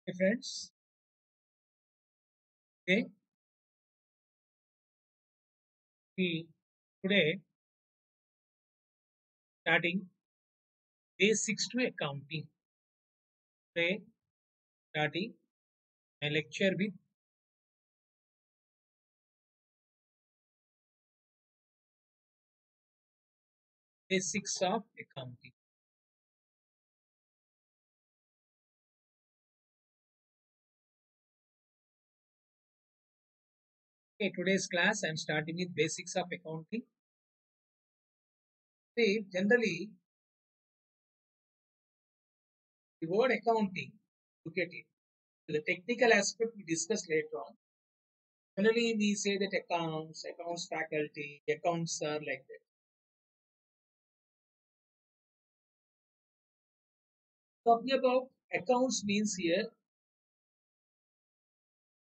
Hey friends, okay, we today starting basics to accounting. Today starting a lecture with basics of accounting. Okay, today's class I'm starting with basics of accounting. See, generally the word accounting, look at it. The technical aspect we discuss later on. Generally we say that accounts faculty, accounts are like that. Talking about accounts means here,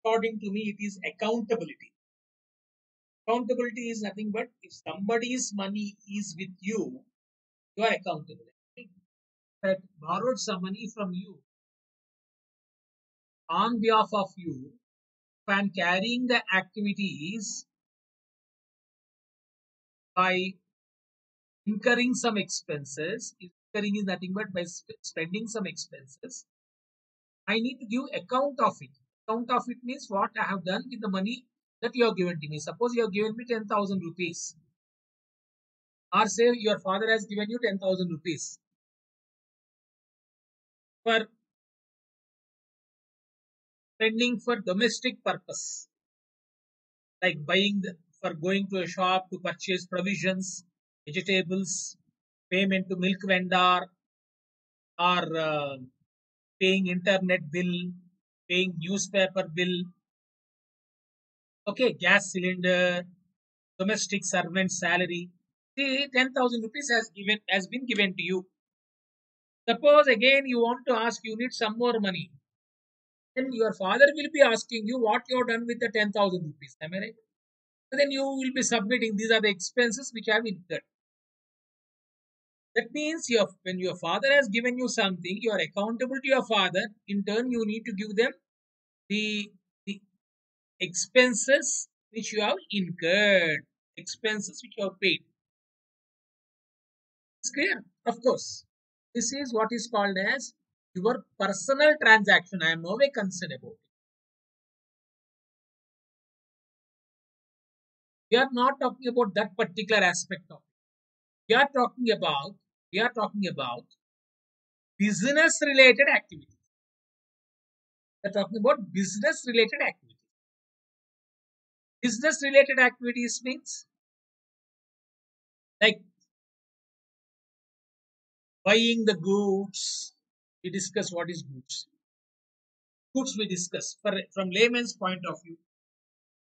according to me, it is accountability. Accountability is nothing but if somebody's money is with you, you are accountable. If I borrowed some money from you on behalf of you, if I'm carrying the activities by incurring some expenses, incurring is nothing but by spending some expenses, I need to give account of it. Account of it means what I have done with the money that you have given to me. Suppose you have given me 10,000 rupees, or say your father has given you 10,000 rupees for spending for domestic purpose, like for going to a shop to purchase provisions, vegetables, payment to milk vendor, or paying internet bill, paying newspaper bill, okay, gas cylinder, domestic servant salary. See, 10,000 rupees has been given to you. Suppose again you want to ask, you need some more money. Then your father will be asking you what you have done with the 10,000 rupees. Am I right? Then you will be submitting these are the expenses which I have incurred. That means when your father has given you something, you are accountable to your father. In turn, you need to give them the expenses which you have incurred, expenses which you have paid. It's clear, of course. This is what is called as your personal transaction. I am no way concerned about it. We are not talking about that particular aspect of it. We are talking about we are talking about business related activities. We are talking about business related activities. Business related activities means like buying the goods. We discuss what is goods. Goods we discuss from layman's point of view.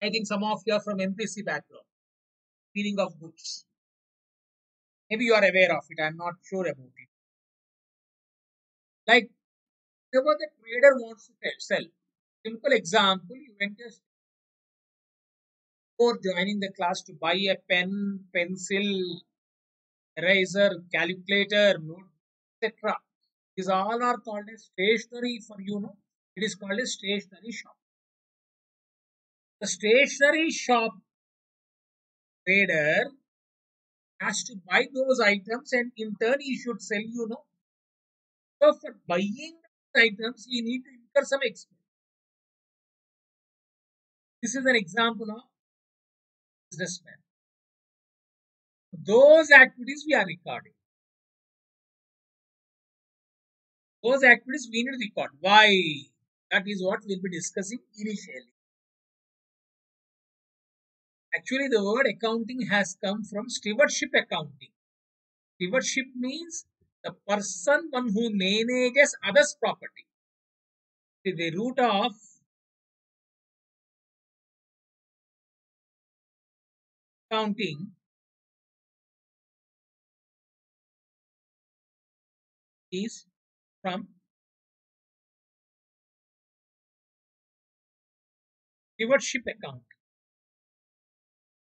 I think some of you are from MPC background. Meaning of goods. Maybe you are aware of it. I am not sure about it. Like whatever the trader wants to sell. Simple example: you went to a store before joining the class to buy a pen, pencil, eraser, calculator, note, etc. These all are called as stationery for you know. It is called a stationery shop. The stationery shop trader has to buy those items and in turn he should sell you know. So for buying those items, he need to incur some expense. This is an example of businessman. Those activities we are recording. Those activities we need to record. Why? That is what we'll be discussing initially. Actually, the word accounting has come from stewardship accounting. Stewardship means the person one who manages others' property. The root of accounting is from stewardship accounting.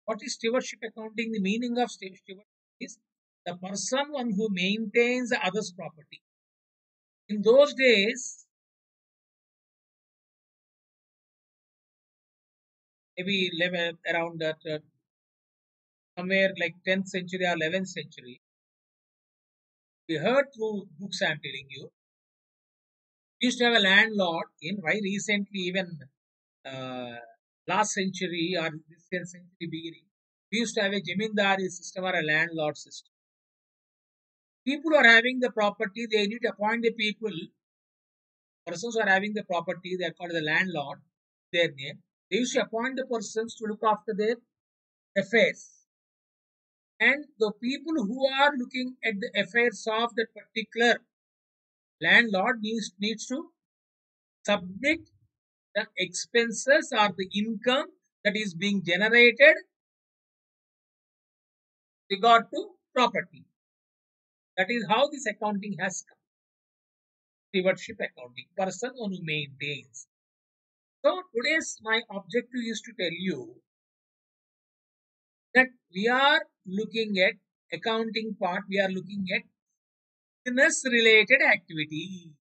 What is stewardship accounting? The meaning of stewardship is the person one who maintains others' property. In those days, maybe 11, around that somewhere like 10th century or 11th century. We heard through books I'm telling you. We used to have a landlord in why recently even uh, last century or this century beginning. We used to have a Jamindari system or a landlord system. People are having the property, they need to appoint the people, persons who are having the property, they are called the landlord, their name. They used to appoint the persons to look after their affairs. And the people who are looking at the affairs of that particular landlord needs to submit the expenses or the income that is being generated regard to property. That is how this accounting has come. Stewardship accounting, person who maintains. So today's my objective is to tell you that we are looking at accounting part, we are looking at business related activity.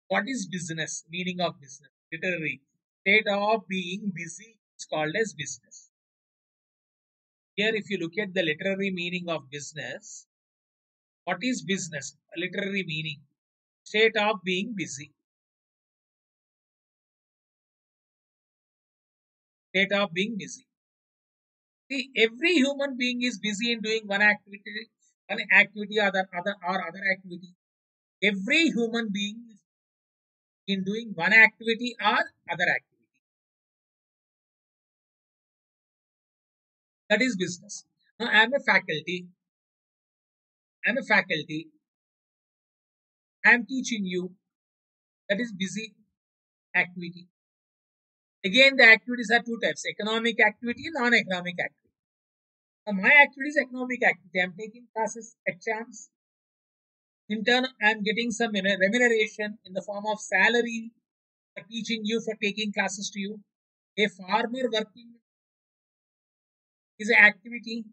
What is business? Meaning of business. Literally, state of being busy is called as business. Here, if you look at the literary meaning of business, what is business? A literary meaning. State of being busy. State of being busy. See, every human being is busy in doing one activity or other activity. Every human being is in doing one activity or other activity. That is business. Now, I am a faculty. I am a faculty. I am teaching you. That is busy activity. Again, the activities are two types: economic activity and non-economic activity. Now, my activity is economic activity. I am taking classes, exams. In turn, I am getting some remuneration in the form of salary for teaching you, for taking classes to you. A farmer working is an activity.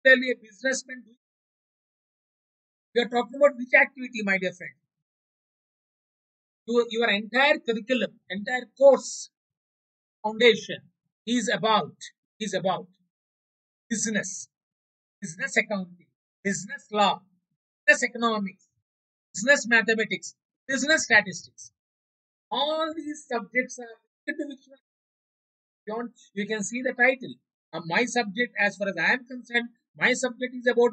Similarly, a businessman doing. We are talking about which activity, my dear friend? Your entire curriculum, entire course foundation is about business, business accounting, business law, business economics, business mathematics, business statistics. All these subjects are related to which one? You can see the title. My subject, as far as I am concerned, my subject is about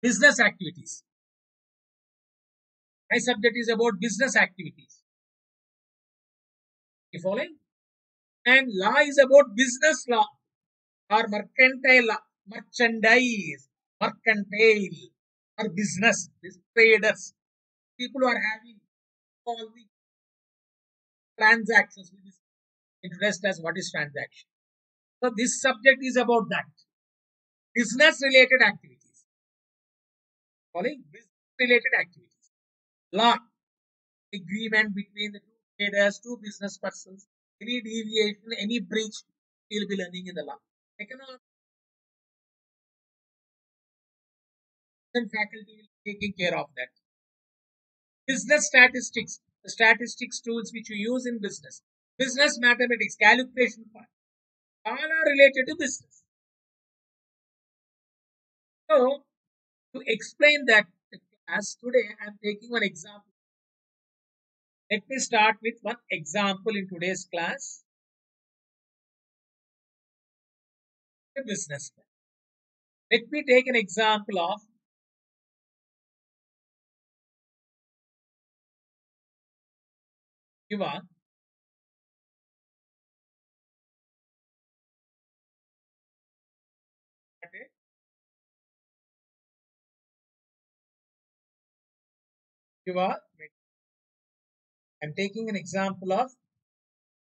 business activities. My subject is about business activities. You following? And law is about business law or mercantile law, merchandise, mercantile or business, these traders, people who are having all the transactions. We interest as what is transaction. So this subject is about that. Business related activities. Following? Business related activities. Law, agreement between the two traders, two business persons. Any deviation, any breach, you'll be learning in the law. Economic faculty will be taking care of that. Business statistics, the statistics tools which you use in business. Business mathematics, calculation part, all are related to business. So, to explain that class today, I am taking one example. Let me start with one example in today's class. A business. Let me take an example of Shiva. Shiva. I'm taking an example of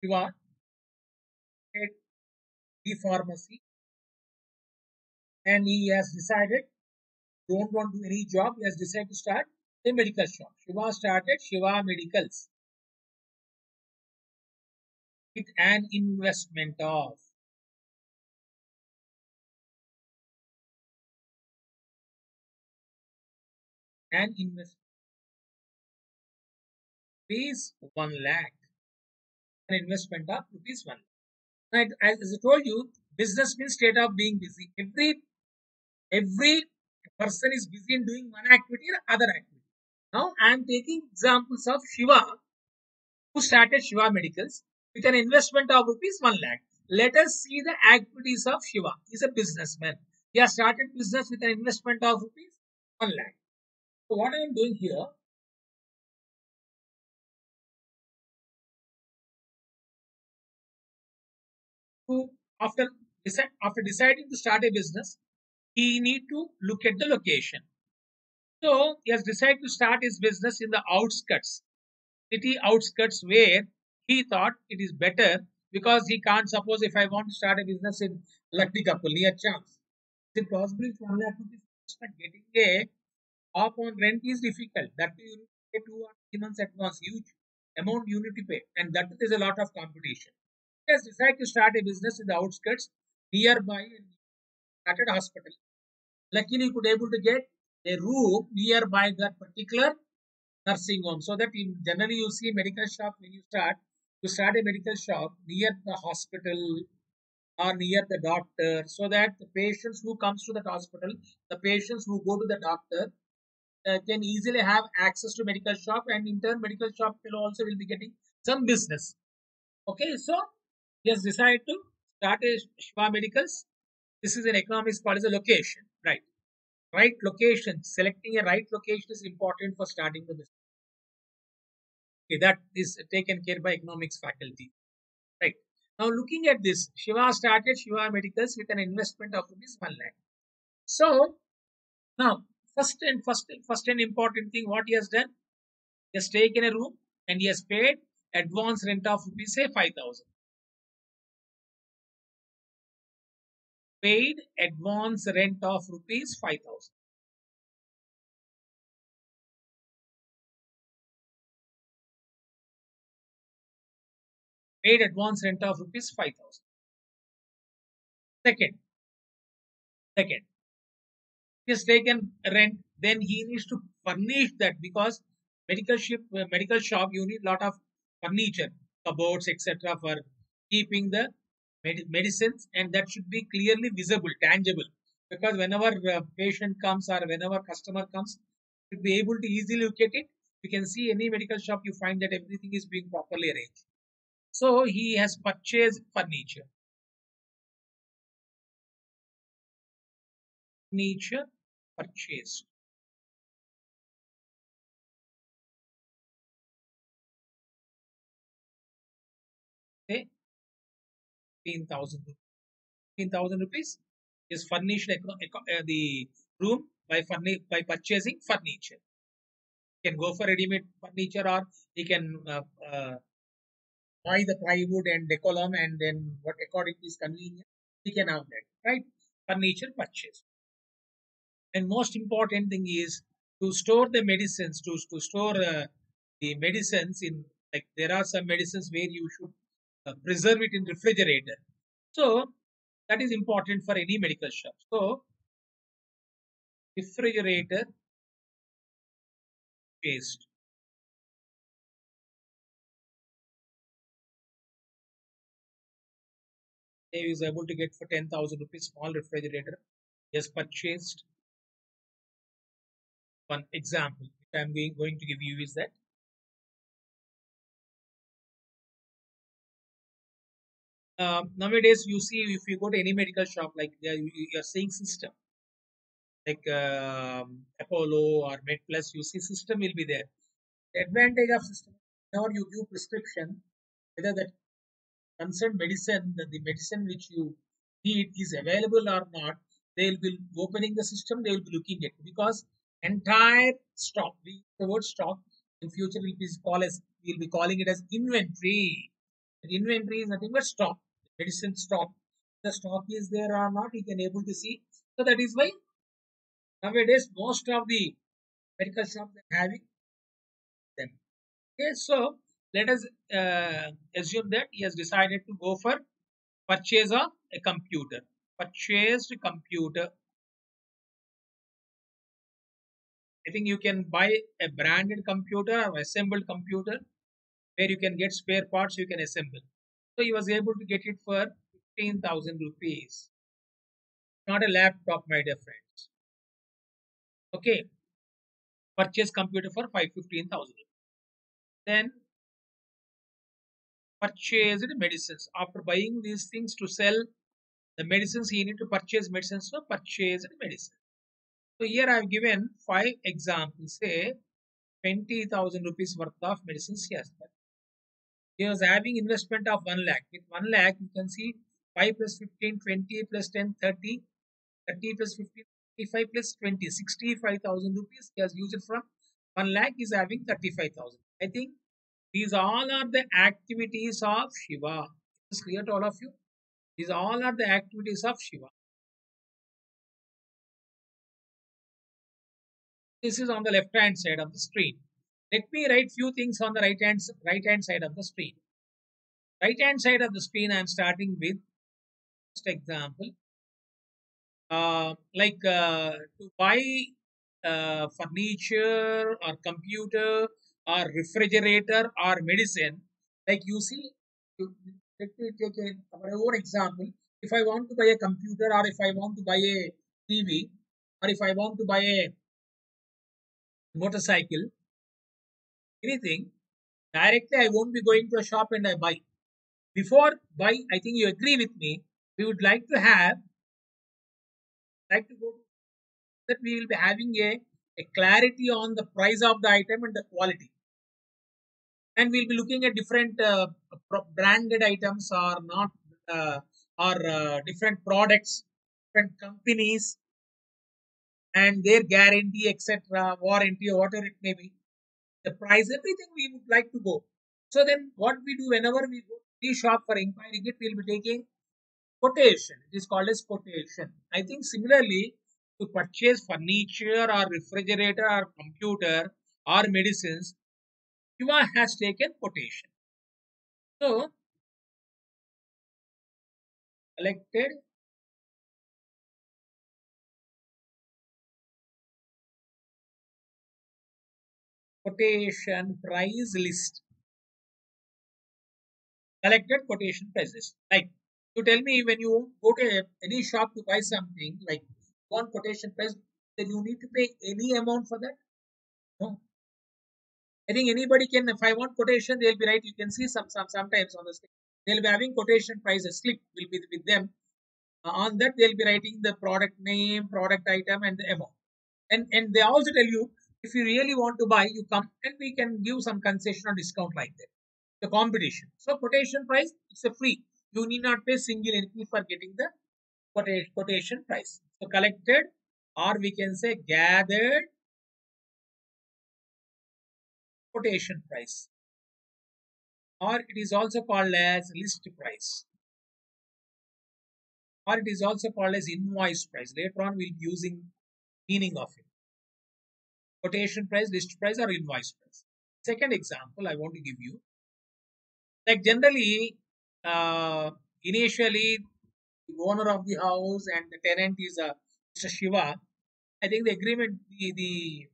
Shiva at the pharmacy, and he has decided don't want to do any job. He has decided to start a medical shop. Shiva started Shiva Medicals with an investment of an investment is 1 lakh. an investment of rupees 1 lakh. Right, as I told you, business means state of being busy. Every person is busy in doing one activity or other activity. Now I am taking examples of Shiva, who started Shiva Medicals with an investment of rupees 1 lakh. Let us see the activities of Shiva. He is a businessman. He has started business with an investment of rupees 1 lakh. So what I am doing here, to after deciding to start a business, he need to look at the location. So he has decided to start his business in the outskirts, city outskirts, where he thought it is better, because he can't, suppose if I want to start a business in Lakdikapul near Chance, is it possible if 1 lakh rupees investment, getting a up on rent is difficult. That you need to pay 2 or 3 months advance, huge amount you need to pay, and that is a lot of competition. He has decided to start a business in the outskirts nearby and started hospital. Luckily, he could able to get a room nearby that particular nursing home. So that in generally you see medical shop, when you start a medical shop near the hospital or near the doctor, so that the patients who comes to that hospital, the patients who go to the doctor, can easily have access to medical shop, and in turn medical shop will also will be getting some business. Okay, so he has decided to start a Shiva Medicals. This is an economics called as a location, right? Right location, selecting a right location is important for starting the business. Okay, that is taken care by economics faculty, right? Now looking at this, Shiva started Shiva Medicals with an investment of rupees 1 lakh. So now first and important thing what he has done, he has taken a room and he has paid advance rent of rupees say 5,000. Paid advance rent of rupees 5,000. Paid advance rent of rupees 5,000. Second, second, he has taken rent, then he needs to furnish that, because medical shop you need lot of furniture, cupboards, etc. for keeping the medicines, and that should be clearly visible, tangible, because whenever patient comes or whenever customer comes, should be able to easily look at it. You can see any medical shop, you find that everything is being properly arranged. So he has purchased furniture. Furniture purchased. Say 15,000 rupees. 15,000 rupees is furnished the room by purchasing furniture. He can go for ready-made furniture, or he can buy the plywood and decorum, and then what according to his convenience he can have that, right? Furniture purchase. And most important thing is to store the medicines, to store the medicines in, like there are some medicines where you should preserve it in refrigerator. So that is important for any medical shop. So refrigerator paste. He is able to get for 10,000 rupees small refrigerator. He has purchased. One example which I am going to give you is that nowadays you see, if you go to any medical shop, like you are seeing system like Apollo or MedPlus, you see system will be there. The advantage of system, whenever you give prescription, whether that concerned medicine, the medicine which you need is available or not, they will be opening the system, they will be looking at it, because entire stock, the word stock in future will be called as, we'll be calling it as inventory. Inventory is nothing but stock, medicine stock. The stock is there or not, you can able to see. So that is why nowadays most of the medical shops are having them. Okay, so let us assume that he has decided to go for purchase of a computer. Purchased computer. I think you can buy a branded computer or assembled computer. where you can get spare parts you can assemble. So he was able to get it for 15,000 rupees. Not a laptop, my dear friends. Okay, purchase computer for 15,000. Then purchased medicines. After buying these things to sell the medicines, he need to purchase medicines. So purchased medicine. So here I have given 5 examples. Say 20,000 rupees worth of medicines he has bought. He was having investment of 1 lakh. With 1 lakh, you can see 5 plus 15, 20 plus 10, 30, 30 plus 15, 35 plus 20, 65,000 rupees he has used from 1 lakh is having 35,000. I think these all are the activities of Shiva. Is clear to all of you? These all are the activities of Shiva. This is on the left hand side of the screen. Let me write few things on the right hand side of the screen. Right hand side of the screen, I am starting with just example. To buy furniture or computer or refrigerator or medicine, like you see, let me take our own example. If I want to buy a computer or if I want to buy a TV or if I want to buy a motorcycle, anything, directly I won't be going to a shop and I buy. Before buy, I think you agree with me, we would like to go to that we will be having a clarity on the price of the item and the quality. And we'll be looking at different branded items or not, or different products, different companies, and their guarantee, etc., warranty, or whatever it may be. The price, everything we would like to go. So then, what we do whenever we go to the shop for inquiring it, we'll be taking quotation. It is called as quotation. I think similarly, to purchase furniture or refrigerator or computer or medicines, Shiva has taken quotation. So, collected quotation price list. Collected quotation prices. Like, you tell me when you go to any shop to buy something, like one quotation price, then you need to pay any amount for that? No. I think anybody can, if I want quotation, they'll be right. You can see sometimes on the screen. They'll be having quotation prices slip will be with them. On that, they'll be writing the product name, product item, and the amount. And they also tell you if you really want to buy, you come and we can give some concession or discount like that. The competition. So quotation price, it's a free. You need not pay single entity for getting the quotation price. So collected, or we can say gathered quotation price, or it is also called as list price, or it is also called as invoice price. Later on, we'll be using meaning of it. Quotation price, list price, or invoice price. Second example I want to give you, like generally, uh, initially, the owner of the house and the tenant is Mr. Shiva. I think the agreement, the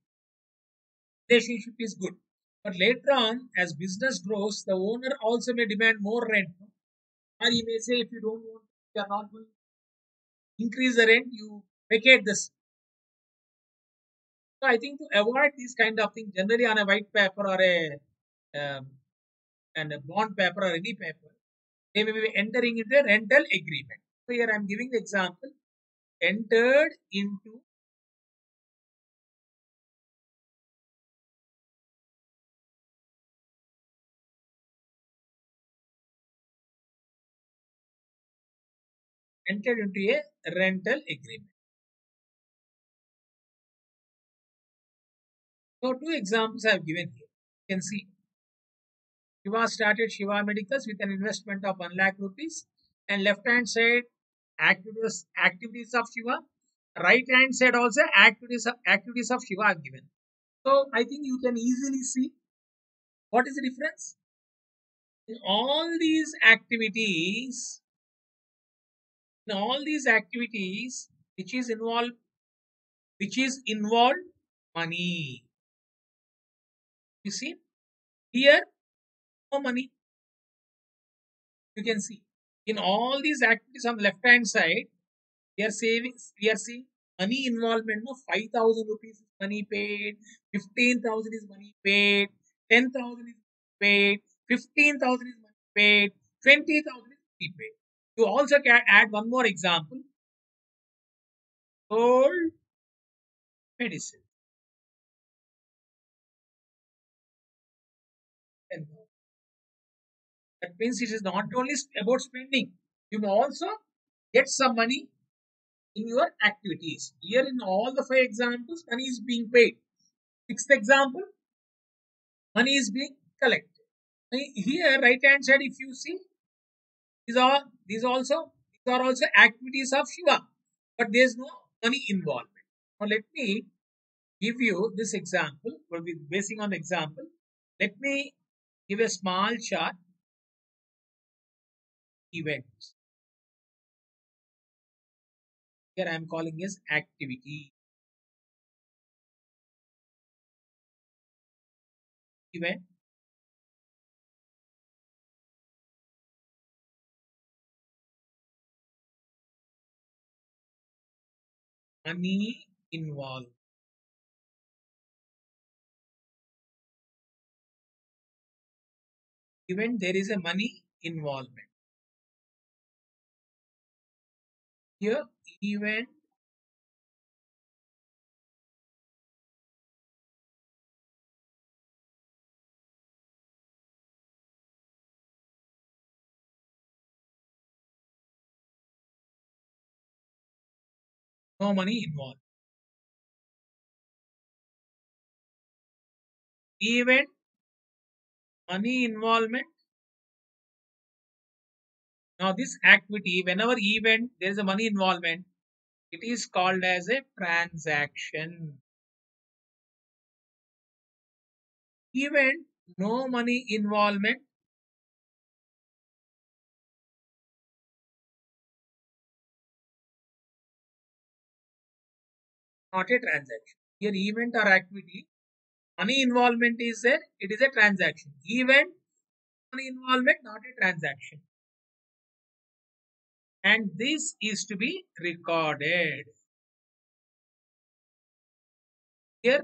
relationship is good. But later on, as business grows, the owner also may demand more rent. Or he may say, if you don't want, you are not going to increase the rent, you vacate this. So I think to avoid these kind of things, generally on a white paper or um, and a bond paper or any paper, they may be entering into a rental agreement. So here I am giving the example: entered into a rental agreement. So two examples I have given here. You can see Shiva started Shiva Medicals with an investment of 1 lakh rupees, and left hand side activities of Shiva, right hand side also activities of Shiva are given. So I think you can easily see what is the difference in all these activities. In all these activities, which is involved money. You see here no money. You can see in all these activities on the left hand side, we are seeing money involvement. No, 5,000 rupees is money paid, 15,000 is money paid, 10,000 is paid, 15,000 is money paid, 20,000 is money paid. You also can add one more example. Sold medicine. 10,000. That means it is not only about spending. You may also get some money in your activities. Here in all the five examples, money is being paid. Sixth example, money is being collected. Here, right hand side, if you see, these are also activities of Shiva, but there is no money involvement. Now let me give you this example. We'll be basing on the example. Let me give a small chart. Events. Here I am calling as activity. Event. Money involved. Event, there is a money involvement. Here, event, no money involved. Event, money involvement. Now, this activity, whenever event there is a money involvement, it is called as a transaction. Event, no money involvement, not a transaction. Here, event or activity, money involvement is there, it is a transaction. Event, money involvement, not a transaction. And this is to be recorded. Here,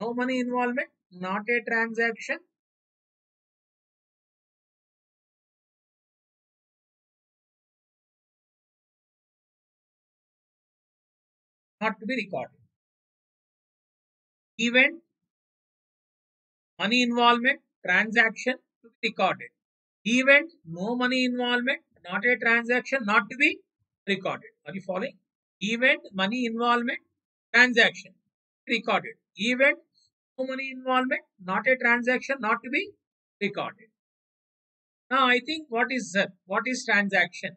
no money involvement, not a transaction. Not to be recorded. Event, money involvement, transaction to be recorded. Event, no money involvement, not a transaction, not to be recorded. Are you following? Event, money involvement, transaction, recorded. Event, no money involvement, not a transaction, not to be recorded. Now, I think what is that? What is transaction?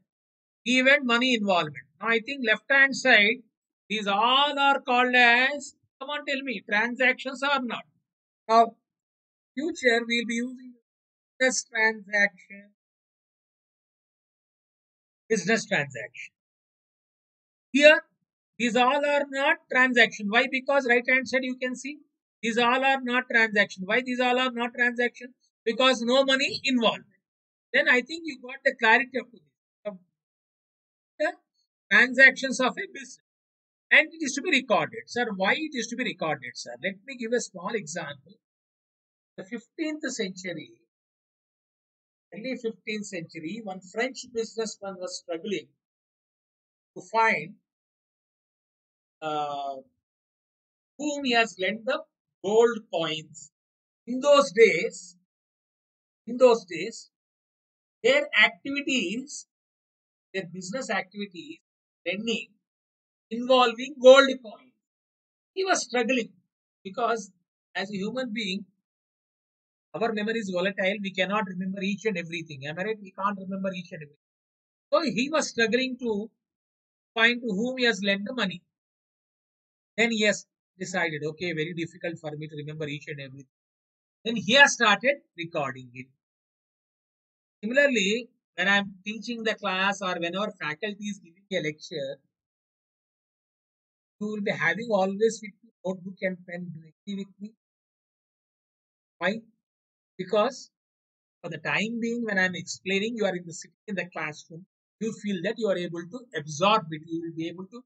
Event, money involvement. Now, I think left hand side, these all are called as, come on, tell me, transactions or not? Now, future we'll be using business transaction, business transaction. Here, these all are not transaction. Why? Because right hand side you can see these all are not transaction. Why these all are not transaction? Because no money involved. Then I think you got the clarity of this. The transactions of a business. And it is to be recorded. Sir, why it is to be recorded, sir? Let me give a small example. The 15th century, early 15th century, one French businessman was struggling to find uh, whom he has lent the gold coins. In those days, in those days, their activities, their business activities, lending, involving gold coins. He was struggling because as a human being, our memory is volatile. We cannot remember each and everything. Am I right? We can't remember each and everything. So he was struggling to find to whom he has lent the money. Then he has decided, okay, very difficult for me to remember each and everything. Then he has started recording it. Similarly, when I'm teaching the class or whenever faculty is giving a lecture, you will be having always with you notebook and pen directly with me. Why? Because For the time being, when I'm explaining, you are in the sitting in the classroom. You feel that you are able to absorb it. You will be able to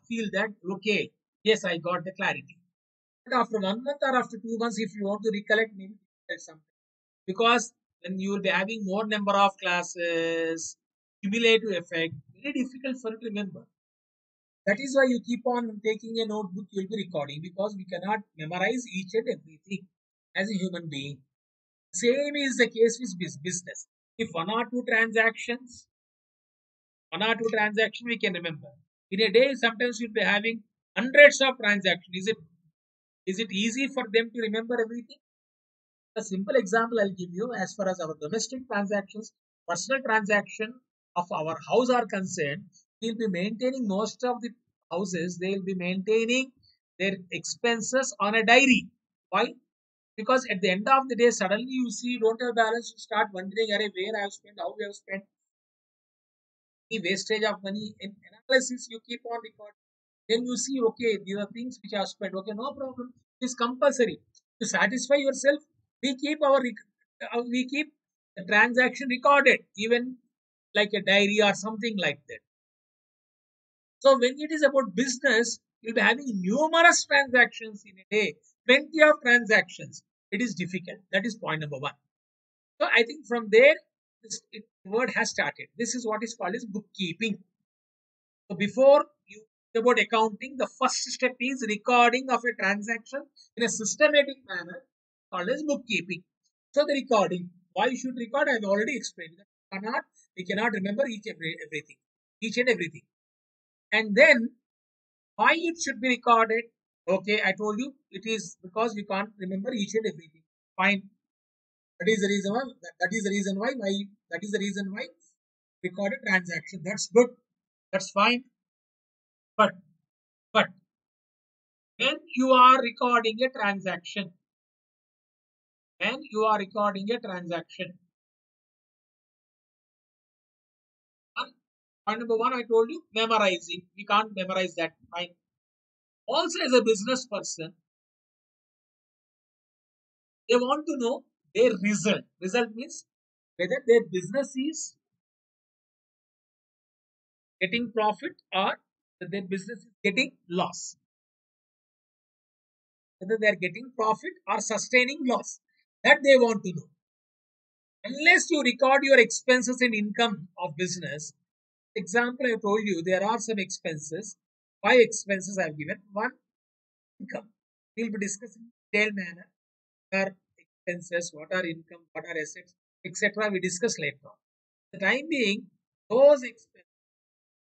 feel that okay, yes, I got the clarity. But after 1 month or after 2 months, if you want to recollect, maybe that's something because when you will be having more number of classes, cumulative effect, very difficult for you to remember. That is why you keep on taking a notebook, you will be recording because we cannot memorize each and everything as a human being. Same is the case with business. If one or two transactions we can remember. In a day, sometimes you'll be having hundreds of transactions. Is it easy for them to remember everything? A simple example I'll give you as far as our domestic transactions, personal transaction of our house are concerned, we'll be maintaining most of the houses, they'll be maintaining their expenses on a diary. Why? Because at the end of the day, suddenly you see you don't have balance, you start wondering, Array, where I have spent, how we have spent, any wastage of money. In analysis, you keep on recording. Then you see, okay, these are things which are spent. Okay, no problem. It is compulsory to satisfy yourself. We keep the transaction recorded, even like a diary or something like that. So when it is about business, you'll be having numerous transactions in a day, plenty of transactions. It is difficult. That is point number one. So I think from there, this word has started. This is what is called as bookkeeping. So before you think about accounting, the first step is recording of a transaction in a systematic manner called as bookkeeping. So the recording, why you should record, I've already explained that we cannot remember each and everything. And then why it should be recorded? Okay, I told you it is because we can't remember each and everything. Fine. That is the reason why. That is the reason why. That is the reason why recorded transaction. That's good. That's fine. But but when you are recording a transaction, when you are recording a transaction, one, point number one, I told you memorizing. We can't memorize that. Fine. Also, as a business person, they want to know their result. Result means whether their business is getting profit or their business is getting loss. Whether they are getting profit or sustaining loss. That they want to know. Unless you record your expenses and income of business, example I told you there are some expenses. Five expenses I have given. One, income. We will be discussing in detailed manner. What are expenses, what are income, what are assets, etc. We discuss later on. The time being, those expenses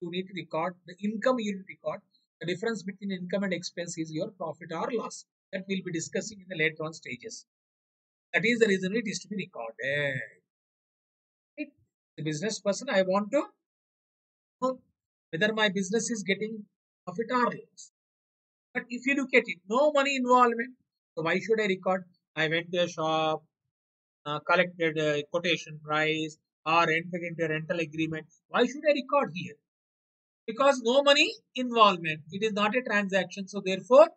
you need to record. The income you need to record. The difference between income and expense is your profit or loss. That we'll be discussing in the later on stages. That is the reason it is to be recorded. Right? The business person, I want to know whether my business is getting profit or loss. But if you look at it, no money involvement. So why should I record? I went to a shop, collected a quotation price, or entered into a rental agreement. Why should I record here? Because no money involvement. It is not a transaction, so therefore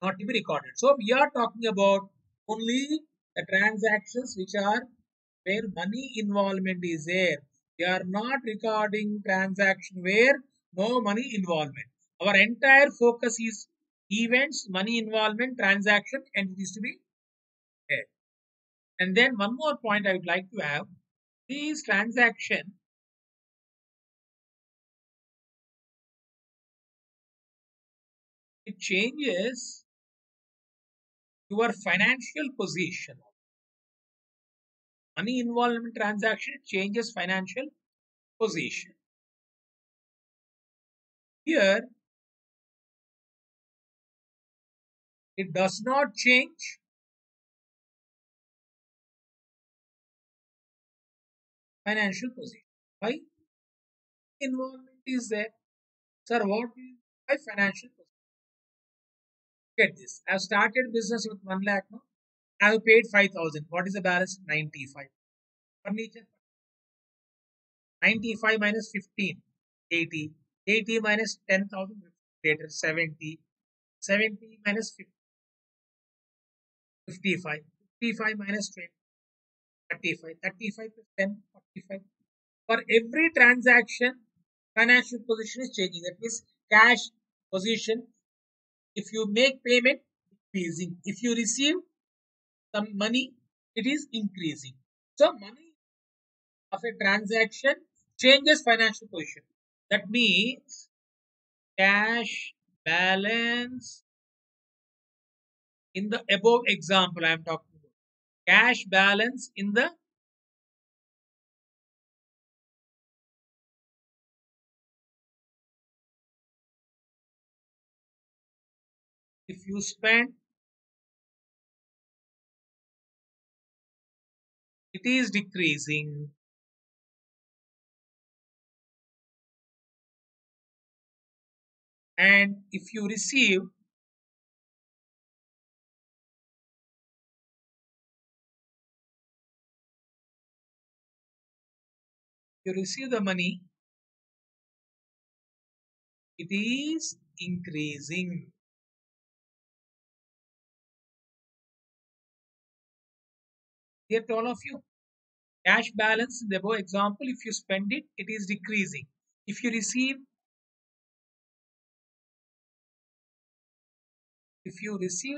not to be recorded. So we are talking about only the transactions which are where money involvement is there. We are not recording transaction where no money involvement. Our entire focus is events, money involvement, transaction, and it is to be there. And then one more point I would like to have: these transaction, it changes your financial position. Money involvement transaction changes financial position. Here, it does not change financial position. Why? Involvement is there. Sir, what is my financial position? Get this. I have started business with 1 lakh. No? I have paid 5,000. What is the balance? 95. Furniture. 95 minus 15. 80. 80 minus 10,000. Later 70. 70 minus 50, 55. 55 minus 20. 35, 35%, 45. For every transaction, financial position is changing. That means cash position, if you make payment, increasing. If you receive some money, it is increasing. So money of a transaction changes financial position. That means cash balance in the above example I am talking about. Cash balance in the if you spend, it is decreasing. And if you receive, the money, it is increasing. Here to all of you, cash balance in the above example, if you spend it, it is decreasing. If you receive,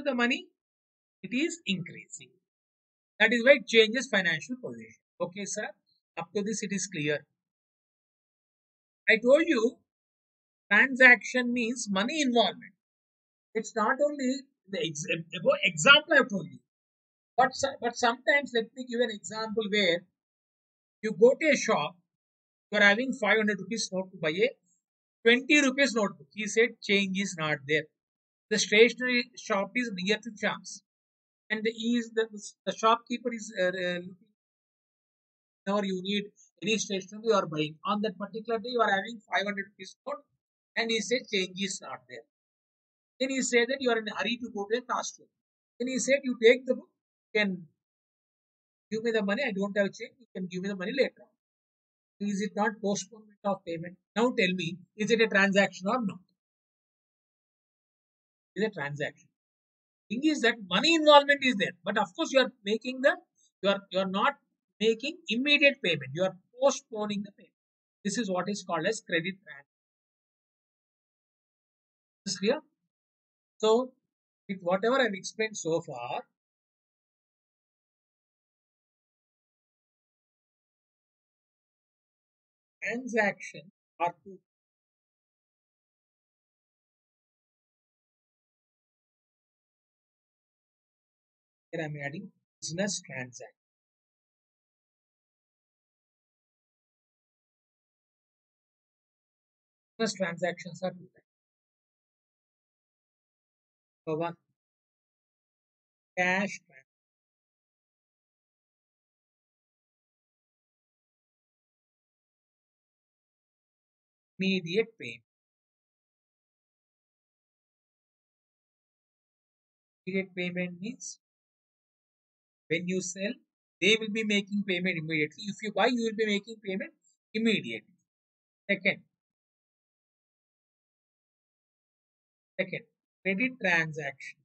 the money, it is increasing. That is why it changes financial position. Okay, sir. Up to this, it is clear. I told you transaction means money involvement. It's not only the above example I have told you, but sometimes let me give an example where you go to a shop, you are having 500 rupees note to buy a 20 rupees notebook. He said change is not there. The stationery shop is near to Champs, and the shopkeeper is looking whenever you need any stationery you are buying. On that particular day, you are having 500 rupees note, and he said change is not there. Then he said that you are in a hurry to go to a costume. Then he said you take the book, you can give me the money. I don't have change. You can give me the money later on. Is it not postponement of payment? Now tell me, is it a transaction or not? It is a transaction. Thing is that money involvement is there, but of course you are not making immediate payment. You are postponing the payment. This is what is called as credit transaction. Is clear? So, with whatever I've explained so far, transaction are two. Here I'm adding business transaction. Business transactions are two types. So one, cash transaction, immediate payment. Immediate payment means when you sell, they will be making payment immediately. If you buy, you will be making payment immediately. Second, credit transaction.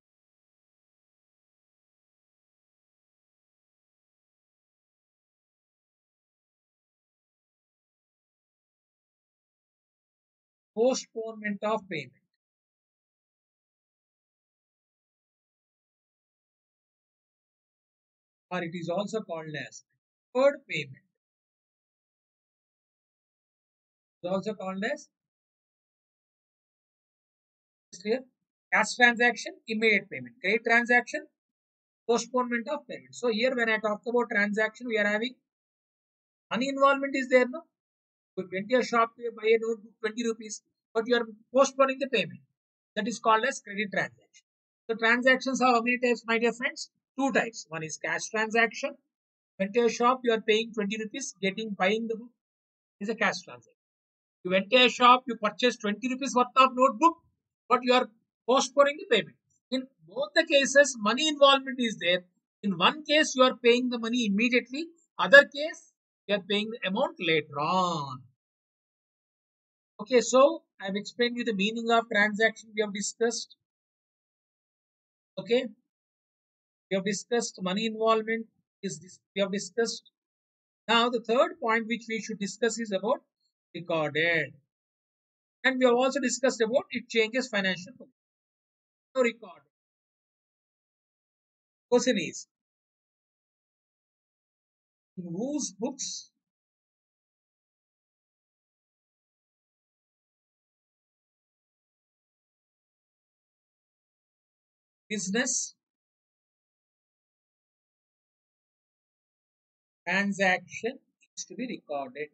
Postponement of payment, or it is also called as deferred payment. It is also called as clear? Cash transaction, immediate payment. Credit transaction, postponement of payment. So here when I talk about transaction, we are having money involvement is there, no? You went to a shop to buy a notebook 20 rupees, but you are postponing the payment. That is called as credit transaction. So transactions are how many types, my dear friends? Two types. One is cash transaction. Went to a shop, you are paying 20 rupees, buying the book is a cash transaction. You went to a shop, you purchased 20 rupees worth of notebook, but you are postponing the payment. In both the cases, money involvement is there. In one case, you are paying the money immediately. Other case, you are paying the amount later on. Okay, so I've explained you the meaning of transaction we have discussed. Okay, we have discussed money involvement. Is this we have discussed? Now the third point which we should discuss is about recorded, and we have also discussed about it changes financial position. So recorded. Question is, in whose books business transaction is to be recorded?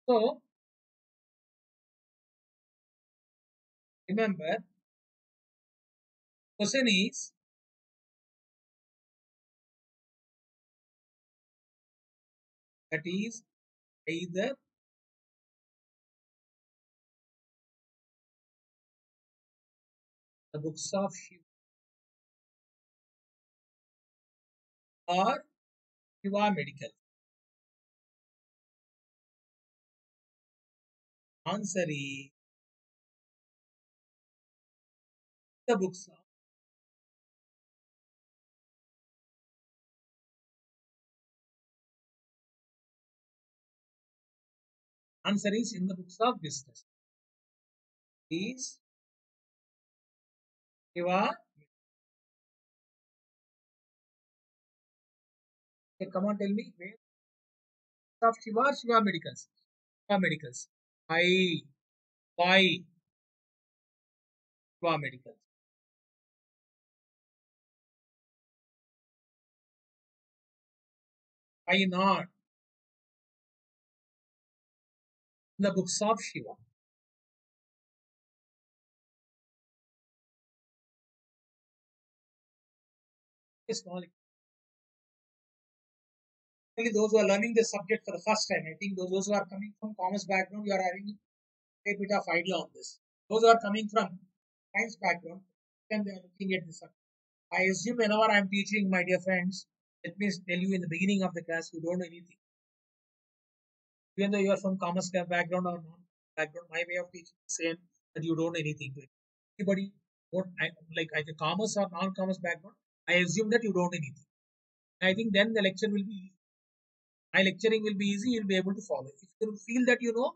So remember, question is that is either the books of Shiva or Shiva Medical. Answer is the books of answer is in the books of business. Is Shiva. Okay, come on, tell me where of Shiva or Shiva Medicals? Shiva Medicals. Why Shiva Medicals? Why not in the books of Shiva? A small, especially those who are learning the subject for the first time. I think those who are coming from commerce background, you are having a bit of idea on this. Those who are coming from science background, then they are looking at this subject. I assume whenever I am teaching, my dear friends, let me tell you in the beginning of the class, you don't know anything. Even though you are from commerce background or non background, my way of teaching is same that you don't know anything to it. Anybody what I, like either commerce or non-commerce background, I assume that you don't know anything. I think then the lecture will be easy. My lecturing will be easy, you'll be able to follow. If you feel that you know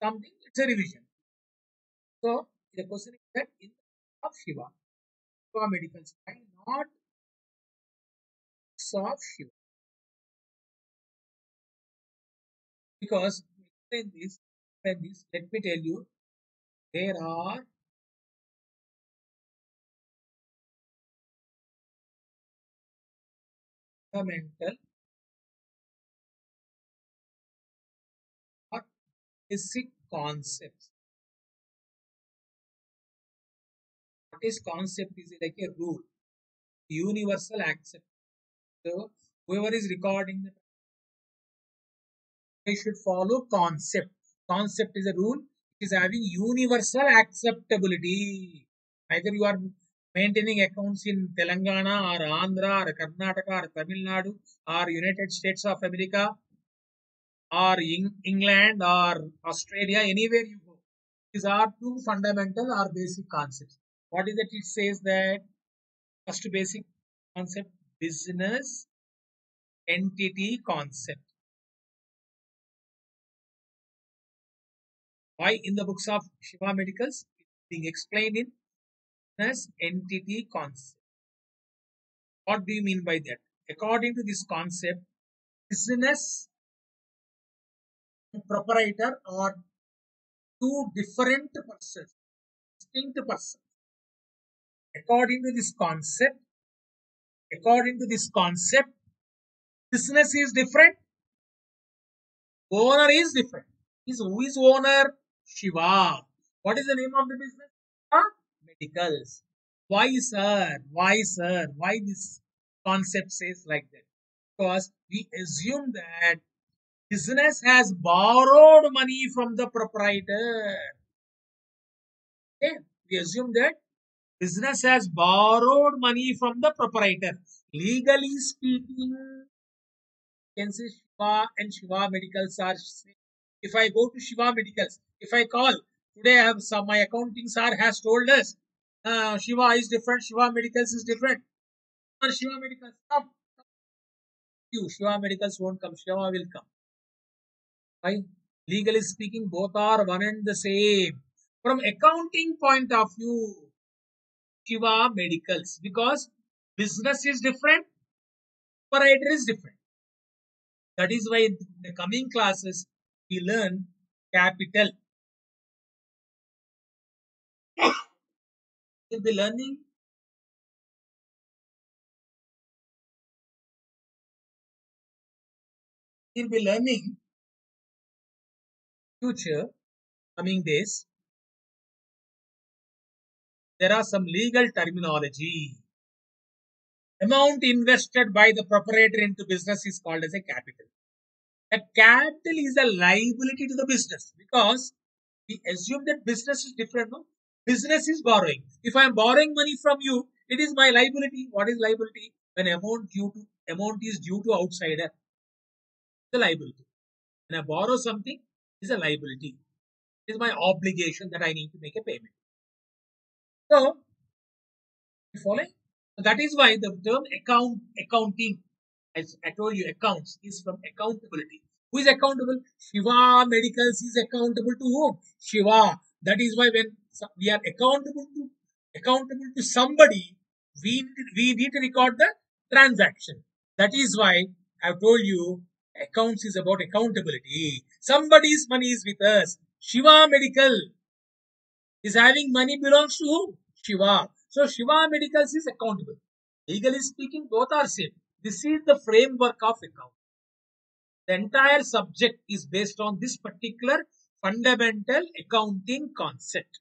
something, it's a revision. So the question is that in the of Shiva, Shiva Medicals, why not of Shiva? Because to explain this, let me tell you, there are fundamental or basic concepts. What is concept is like a rule, universal accept. So whoever is recording the they should follow concept. Concept is a rule. It is having universal acceptability. Either you are maintaining accounts in Telangana or Andhra or Karnataka or Tamil Nadu or United States of America or England or Australia, anywhere you go. These are two fundamental or basic concepts. What is it? It says that first basic concept, business entity concept. Why in the books of Shiva Medicals? It's being explained in business entity concept. What do you mean by that? According to this concept, business and proprietor are two different persons, distinct persons. According to this concept, according to this concept, business is different, owner is different. Who is owner? Shiva. What is the name of the business? Huh? Medicals. Why, sir? Why, sir? Why this concept says like that? Because we assume that business has borrowed money from the proprietor. Okay? We assume that business has borrowed money from the proprietor. Legally speaking, can say Shiva and Shiva Medicals are same. If I go to Shiva Medicals, if I call Today, I have some my accounting sir has told us Shiva is different, Shiva Medicals is different. Shiva Medicals come. You Shiva Medicals won't come. Shiva will come. Why? Legally speaking, both are one and the same. From accounting point of view, Shiva Medicals, because business is different, operator is different. That is why in the coming classes we learn capital. We'll be learning we'll be learning future coming days. There are some legal terminology. Amount invested by the proprietor into business is called as a capital. A capital is a liability to the business because we assume that business is different. No? Business is borrowing. If I am borrowing money from you, it is my liability. What is liability? When amount is due to outsider, the liability. When I borrow something, it is a liability. It is my obligation that I need to make a payment. So, you follow? So that is why the term accounting, as I told you, accounts is from accountability. Who is accountable? Shiva Medicals is accountable to whom? Shiva. That is why when we are accountable to somebody, we need to record the transaction. That is why I've told you accounts is about accountability. Somebody's money is with us. Shiva Medical is having money belongs to whom? Shiva. So Shiva Medicals is accountable. Legally speaking, both are same. This is the framework of account. The entire subject is based on this particular fundamental accounting concept.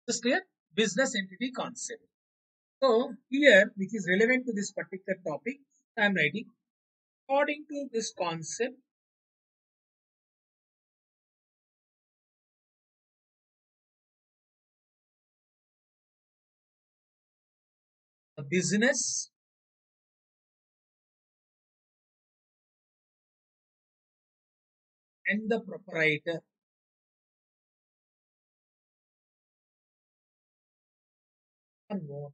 Is clear? Business entity concept. So here, which is relevant to this particular topic, I am writing according to this concept. The business and the proprietor are known.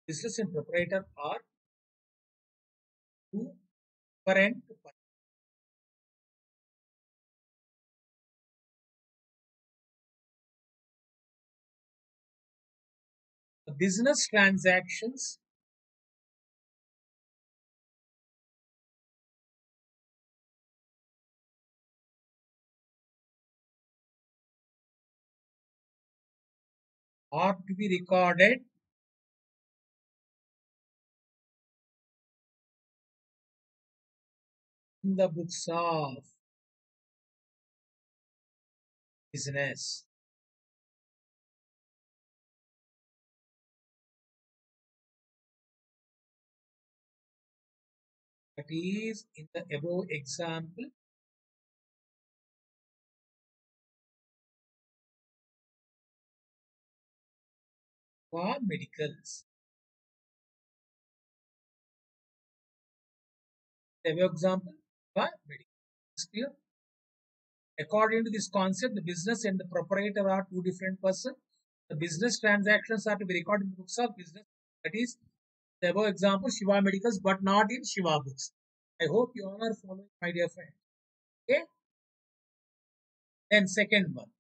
Business and proprietor are two different. The business transactions are to be recorded in the books of business. That is, in the above example, for medicals. The above example for medicals. Clear? According to this concept, the business and the proprietor are two different persons. The business transactions are to be recorded in the books of business. That is, the above example, Shiva Medicals, but not in Shiva books. I hope you all are following, my dear friend. Okay? Then second one.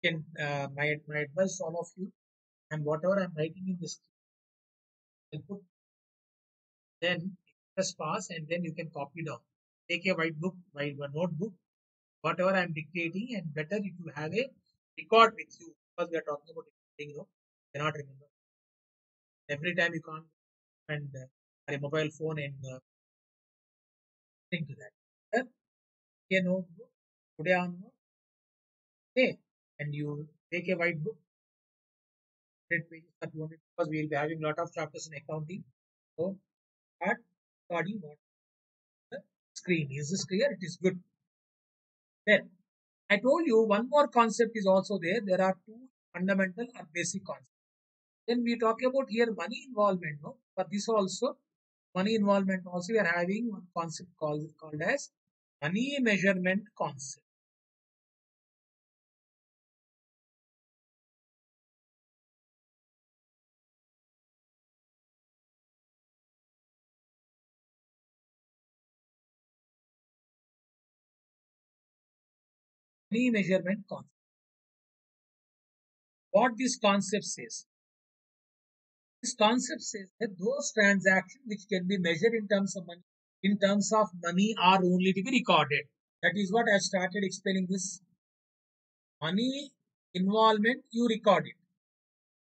Can my advice to all of you, and whatever I'm writing in this, I'll put then press pause and then you can copy down. Take a white book, white notebook, whatever I'm dictating, and better if you have a record with you because we are talking about dictating, cannot remember. Every time you can't and a mobile phone and think to that. Take a notebook today onward, okay, and you take a white book, 100 pages or 200 because we will be having a lot of chapters in accounting. So start recording what the screen. Is this clear? It is good. Then I told you one more concept is also there. There are two fundamental or basic concepts. Then we talk about here money involvement. No, for this also money involvement also we are having one concept called as money measurement concept. money measurement concept. What this concept says? This concept says that those transactions which can be measured in terms of money, are only to be recorded. That is what I started explaining this. Money involvement, you record it.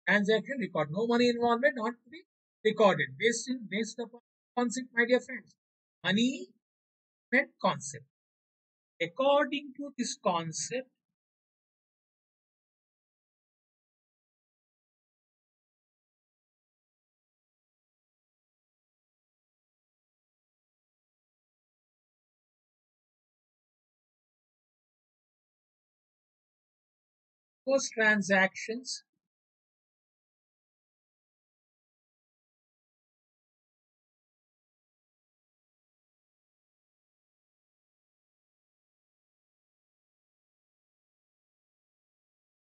Transaction record. No money involvement, not to be recorded. Based upon concept, my dear friends. Money meant concept. According to this concept, those transactions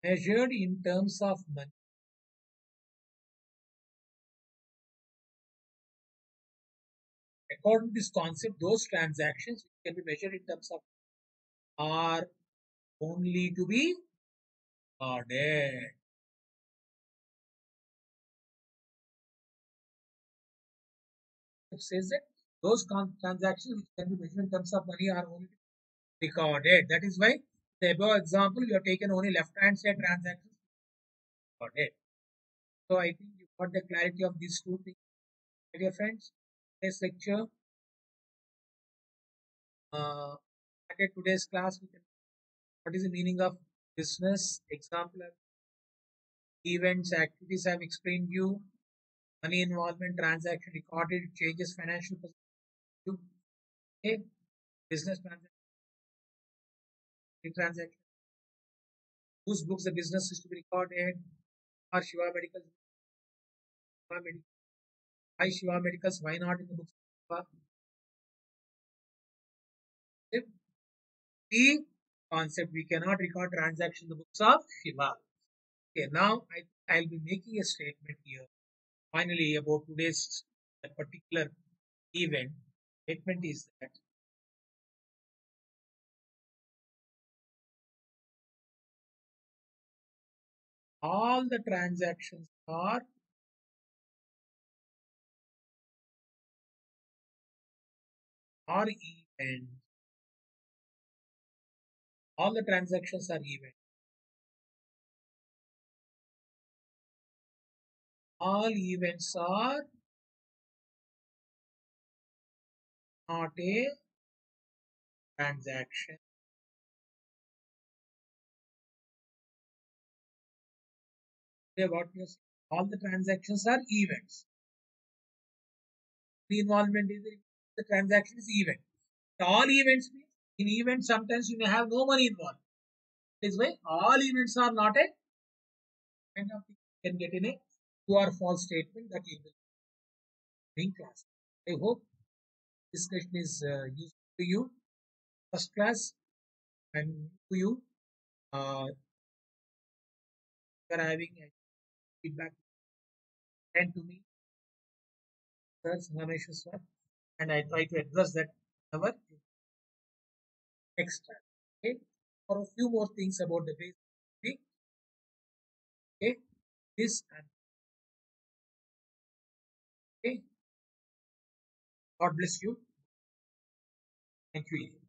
measured in terms of money. According to this concept, those transactions which can be measured in terms of are only to be recorded. It says that those transactions which can be measured in terms of money are only recorded. That is why the above example you have taken only left hand side transactions recorded. So I think you got the clarity of these two things, my dear friends. This lecture, started today's class with what is the meaning of business, example of events, activities I have explained you, money involvement, transaction recorded, changes financial position, okay, business transaction, whose books the business is to be recorded, or Shiva Medical, Shiva Medical, why Shiva Medicals, why not in the books of Shiva? If the concept, we cannot record transaction in the books of Shiva. Okay, now I'll be making a statement here. Finally, about today's particular event, statement is that all the transactions are events. All the transactions are events. All events are not a transaction. What you say, all the transactions are events. The involvement is the transaction is event. All events means in events sometimes you may have no money involved. This way, all events are not a kind of thing you can get in a true or false statement that you will in class. I hope this discussion is useful to you. First class, and to you, you are having a feedback sent to me, Sir Sangameshwar sir, and I try to address that in our next time. Okay, for a few more things about the basic. Okay, this and okay. God bless you. Thank you.